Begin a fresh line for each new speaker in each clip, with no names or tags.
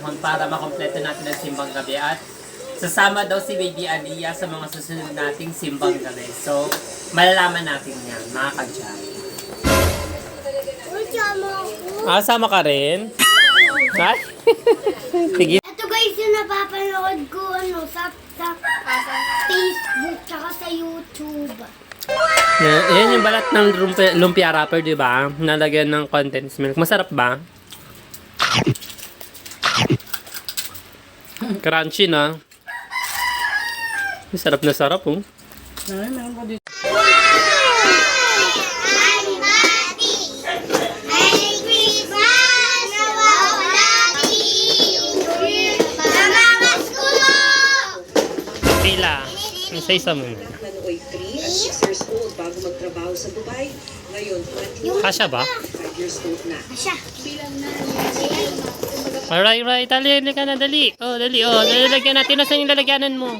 Para makompleto natin ang simbang gabi at sasama daw si Baby Aliyah sa mga susunod nating simbang gabi. So, malalaman natin yan, mga kadyay. Sama ka rin? Ha? Sige.
Ito guys yung napapanood ko sa Facebook tsaka sa YouTube.
Yan yung balat ng lumpia wrapper, di ba? Nalagyan ng condensed milk. Masarap ba? Crunchy na. Sarap na sarap, oh. Pila. Isa-isa mo.
Nanoy 3 at 6 years old bago magtrabaho sa Dubai. Ngayon, 21
Kasya ba?
5 years old na.
Asya.
Alright. Dali ka na, dali. Dali. Lalagyan natin. Nasaan yung lalagyanan mo?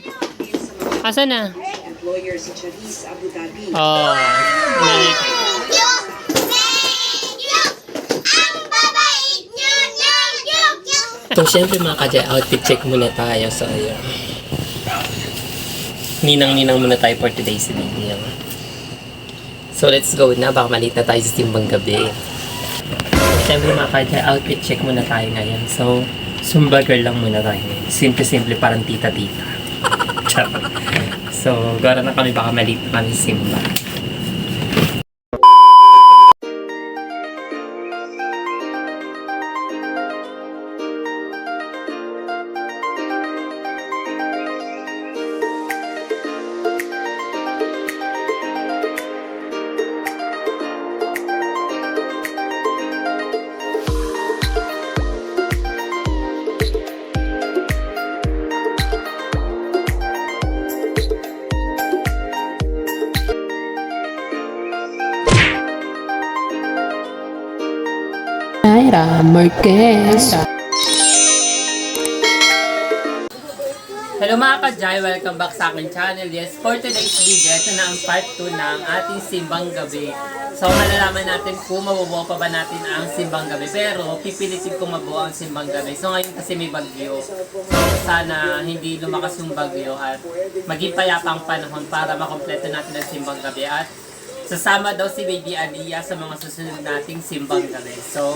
Asa na?
Employer si Charisse Abu Dhabi.
Dali. So, syempre mga kadya, outfit check muna tayo. So, ayun. Ninang-ninang muna tayo for today's video. So, let's go na. Baka malit na tayo sa simbang gabi. Siyempre mga kadya, outfit check muna tayo ngayon. So, Zumba girl lang muna tayo ngayon. Simple-simple, parang tita-tita. So, gara na kami, baka malit na kami sa simba.
Naira Marquez.
Hello mga ka-Jai! Welcome back sa aking channel. Yes, for today's video, ito na ang part 2 ng ating simbang gabi. So, malalaman natin kung mabubuo pa ba natin ang simbang gabi. Pero, pipilitin kong mabuo ang simbang gabi. So, ngayon kasi may bagyo. So, sana hindi lumakas yung bagyo at maging payapang panahon para makompleto natin ang simbang gabi. At sasama daw si Baby Aliyah sa mga susunod nating simbang gabi. So,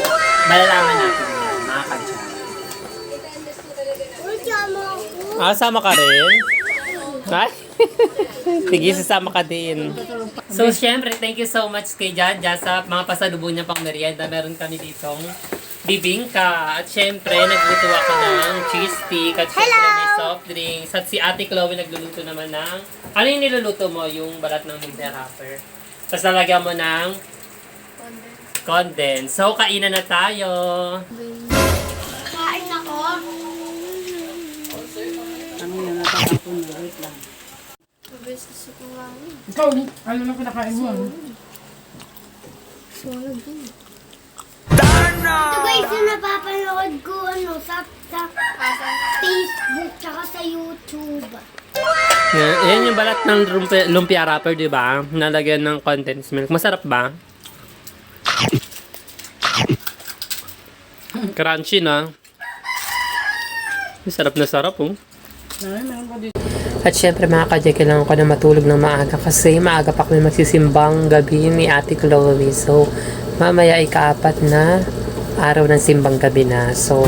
malalaman natin yan, mga ka-Jai. Sama ka rin? Ha? Sige, sasama ka din. So, syempre, thank you so much kay Jaja sa mga pasalubong niya pang merienda. Meron kami ditong bibingka. At syempre, nagluto ako ng cheese stick. At syempre, may soft drinks. At si Ate Chloe nagluluto naman ng... Ano yung niluluto mo? Yung balat ng lumpia wrapper. Tapos lalagyan mo ng condense. So, kainan na tayo.
Kain ako.
Ano na natatapon na, wait lang.
Pabesas ko nga.
Ikaw, ano na pinakain mo?
Sunog din. Ito guys yung napapanood ko sa Facebook tsaka sa YouTube.
Yan yung balat ng lumpia wrapper, di ba? Nalagyan ng condensed milk. Masarap ba? Crunchy na. Sarap na sarap, oh. At syempre mga kadya, kailangan ko na matulog ng maaga kasi maaga pa kami magsisimbang gabi ni Ate Chloe. So, mamaya ay kaapat na araw ng simbang gabi na. So,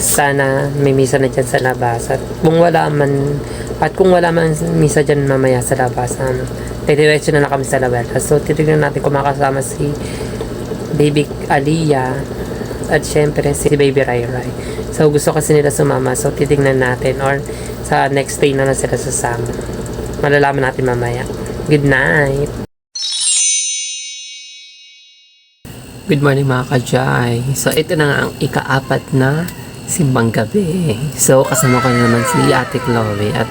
sana may misa na dyan sa labas. At kung wala man misa dyan mamaya sa labas, diretso na kami sa labas. So, titignan natin kung makasama si Baby Aliyah at syempre si Baby Rai Rai. So, gusto kasi nila sumama. So, titignan natin or sa next day na lang sila sasama. Malalaman natin mamaya. Good night! Good morning mga ka-Jai. So, ito na nga ang ika-apat na simbang gabi. So, kasama ko naman si Ate Chloe at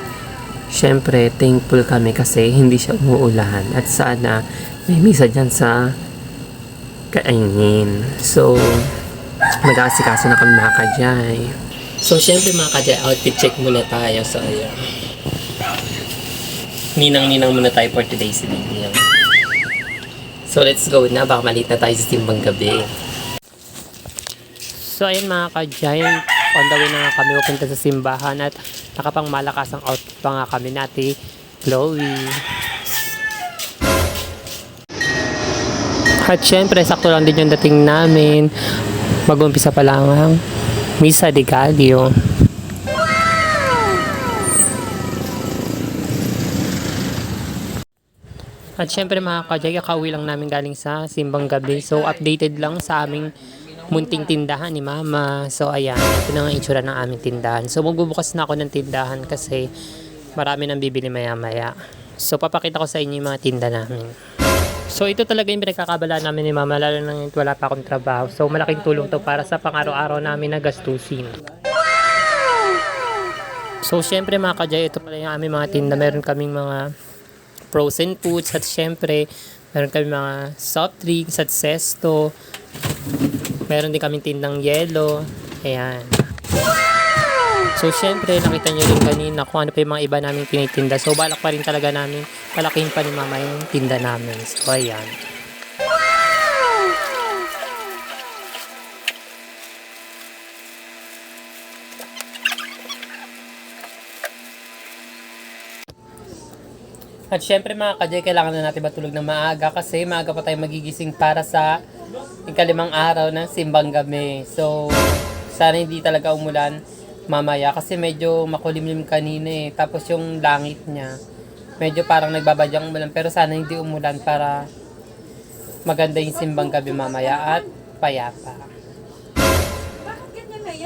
syempre, thankful kami kasi hindi siya umuulan at sana may misa dyan sa kainin. So, mag-aasikaso na kami mga ka-Jai. So, syempre mga ka-Jai, outfit check muna tayo. So, ayun. Ninang-ninang muna tayo for today's video. So, let's go na. Baka malit na tayo sa simbang gabi. So ayun mga ka-giant, on the way na nga kami pupunta sa simbahan at nakapang malakas ang outfit pa nga kami natin, Chloe. At syempre, sakto lang din yung dating namin. Mag-umpisa pa lang ang Misa de Gallo. At syempre mga ka-giant, kakauwi lang namin galing sa simbang gabi. So updated lang sa aming munting tindahan ni Mama. So ayan, ito na nga itsura ng aming tindahan. So magbubukas na ako ng tindahan kasi marami nang bibili maya-maya. So papakita ko sa inyo yung mga tinda namin. So ito talaga yung pinagkakabala namin ni Mama, lalo na ngayon wala pa akong trabaho. So malaking tulong to para sa pang-araw-araw namin na gastusin. So syempre mga ka-giant, ito pala yung aming mga tinda. Meron kaming mga frozen foods at syempre meron kaming mga soft drinks at zesto. Meron din kaming tindang yelo. Ayan. So, syempre, nakita nyo rin kanina kung ano pa yung mga iba namin tinitinda. So, balak pa rin talaga namin palaking pa ni Mama yung tinda namin. So, ayan. At syempre mga ka-giant, kailangan na natin matulog ng maaga kasi maaga pa tayo magigising para sa ikalimang araw ng simbang gabi. So, sana hindi talaga umulan mamaya kasi medyo makulimlim kanina eh. Tapos yung langit niya, medyo parang nagbabadyang umulan. Pero sana hindi umulan para maganda yung simbang gabi mamaya at payapa.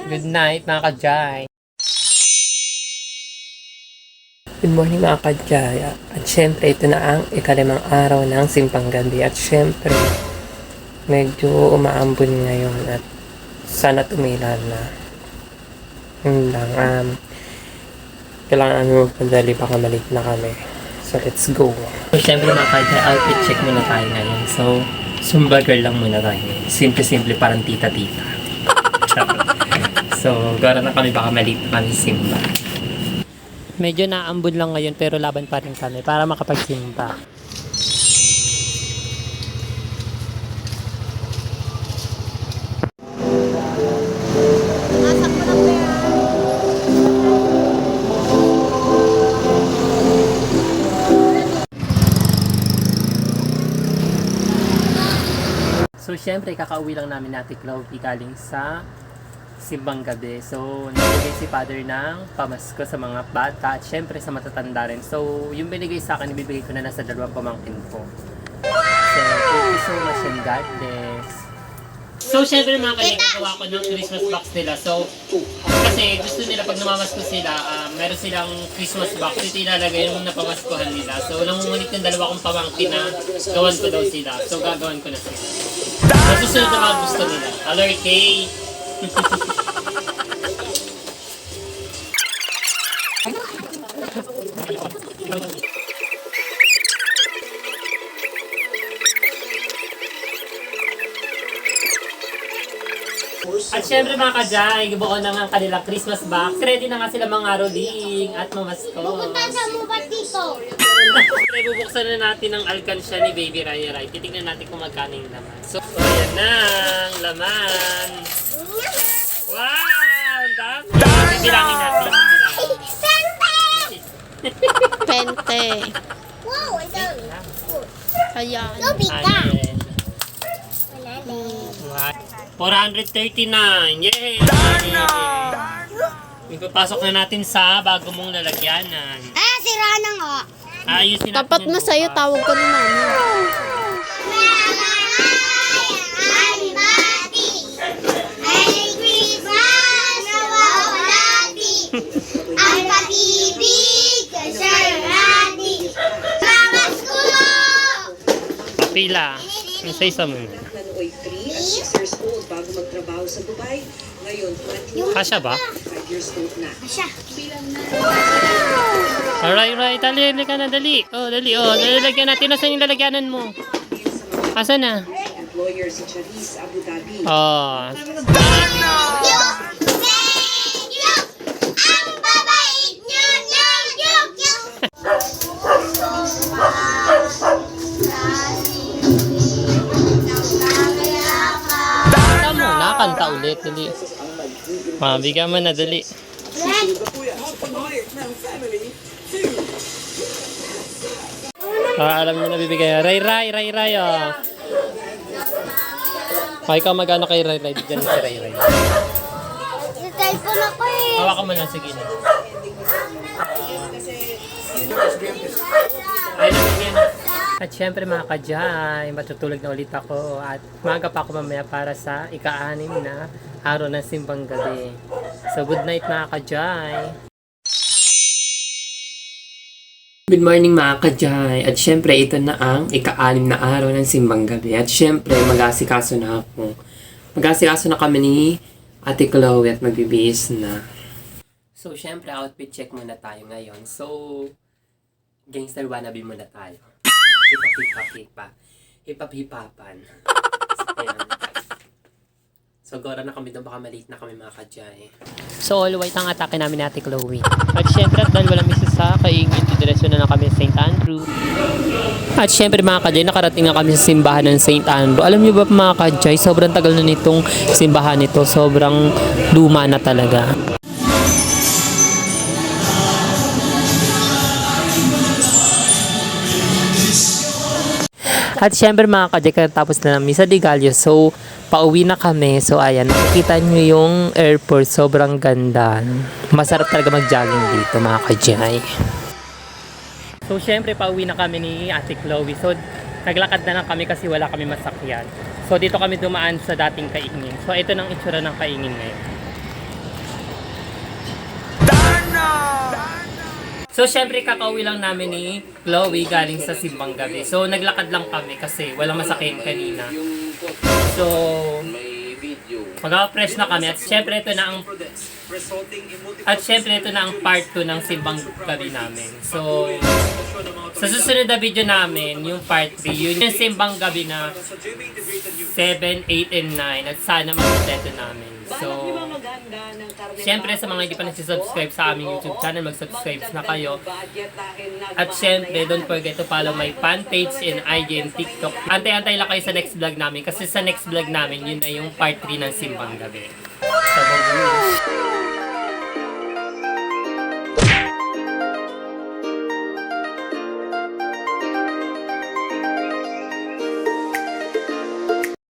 Good night mga ka-giant. Good morning mga ka-giant. At syempre ito na ang ikalimang araw ng simbang gabi. At syempre medyo umaambon ngayon at sana tumila na. Yun lang. Kailangan namin magpadali, baka malit na kami. So let's go. So syempre mga ka-giant, outfit check muna tayo ngayon. So Zumba girl lang muna tayo. Simple-simple parang tita-tita. So gara na kami, baka malit na kami simba. Medyo naambon lang ngayon pero laban pa rin kami para makapagsimba. So, syempre, kakauwi lang namin natin Chloe galing sa simbang gabi. So, nagbigay si Father ng pamasko sa mga bata at syempre sa matatanda rin. So, yung binigay sa akin, ibibigay ko na nasa dalawang pamangkin ko. So, thank you so much and God bless. So, syempre mga kanina, gawa ko ng Christmas box nila. So, kasi gusto nila pag namamasko sila, meron silang Christmas box. Ito ilalagay yung napamaskuhan nila. So, nangungulit ng dalawa kong pamangkin na gawan ko daw sila. So, gagawan ko na sila. So, susunod na mga gusto nila. Alert K! At syempre mga ka-giant, buo na nga ang kanilang Christmas box. Ready na nga sila mga rolling at mamasko.
Pupunta mo ba dito?
Bubuksan na natin ang alkansya ni Baby Raya Rai. Titignan natin kung magkano yung laman. So, ayan na ang laman. Wow! Ang dami! Bibilangin natin.
Pente! Wow, ang dami. Kaya,
Ayan. 439! Yay! Ipapasok na natin sa bago mong lalagyanan.
sira na nga.
Ayusin natin.
Tapat na sa'yo, tawag ka na namin.
Merry Christmas! Nawawalati! Ang pag-ibig sa rati! Pamasko!
Pila. Isa-isa mo.
Nanoy 3 at 6 years old bago magtrabaho sa Dubai. Ngayon, 21
Kasya ba?
5 years old na.
Alright. Dali ka na, dali. Dali. Lalagyan natin. Nasaan yung lalagyanan mo? Asan na?
Employer si Charisse Abu Dhabi.
Thank you! Ang babait nyo!
Kanta ulit, dali. Bigyan mo na, dali. Alam niyo na bibigay. Ray, oh. Ikaw magano kay Ray, dyan si Ray.
Sa cellphone ako eh.
Hawakan mo lang, sige na. Ayun na, bigyan. At syempre mga kajay, matutulog na ulit ako at maga pa ako mamaya para sa ika-6 na araw ng simbang gabi. So good night mga kajay! Good morning mga kajay! At syempre ito na ang ika-6 na araw ng simbang gabi. At syempre mag-asikaso na ako. Mag-asikaso na kami ni Ate Chloe at magbibihis na. So syempre outfit check muna tayo ngayon. So gangster wannabe muna tayo. Hipap-hipapan. So, gora na kami doon. Baka maliit na kami mga kajay. So, all white ang atake namin ni Ate Chloe. At syempre, at dahil walang misa sa kaingin, didiresyon na kami sa St. Andrew. At syempre mga kajay, nakarating na kami sa simbahan ng St. Andrew. Alam niyo ba mga kajay, sobrang tagal na nitong simbahan nito. Sobrang luma na talaga. At syempre mga kajay, tapos na namin sa Digalio. So, pauwi na kami. So, ayan, nakikita nyo yung airport. Sobrang ganda. Masarap talaga mag-jogging dito mga kajay. So, syempre, pauwi na kami ni Ate Chloe. So, naglakad na lang kami kasi wala kami masakyan. So, dito kami dumaan sa dating kaingin. So, ito nang itsura ng kaingin ngayon. So, syempre, kakauwi lang namin ni Chloe galing sa simbang gabi. So, naglakad lang kami kasi walang masakyan kanina. So, mag-fresh na kami. At syempre, ito na ang part 2 ng simbang gabi namin. So, sa susunod na video namin, yung part 3, yun yung simbang gabi na 7, 8, and 9. At sana mag-completo namin. So, syempre sa mga hindi pa nagsisubscribe sa aming YouTube channel, mag-subscribe na kayo. At syempre, don't forget to follow my fan page in IG and TikTok. Antay-antay lang kayo sa next vlog namin kasi sa next vlog namin, yun na yung part 3 ng simbang gabi. So,